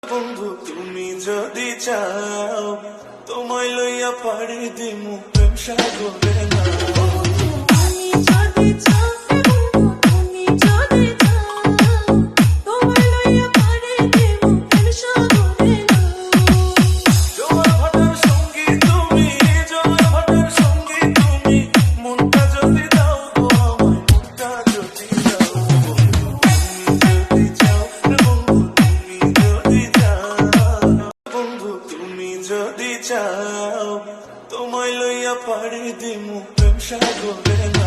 বন্ধু তুমি যদি চাও তোমায় লইয়া পাড়ি দিমু প্রেম সাগরে না। যদি চাও তোমায় লইয়া পাড়ি দিমু প্রেম সাগরে না।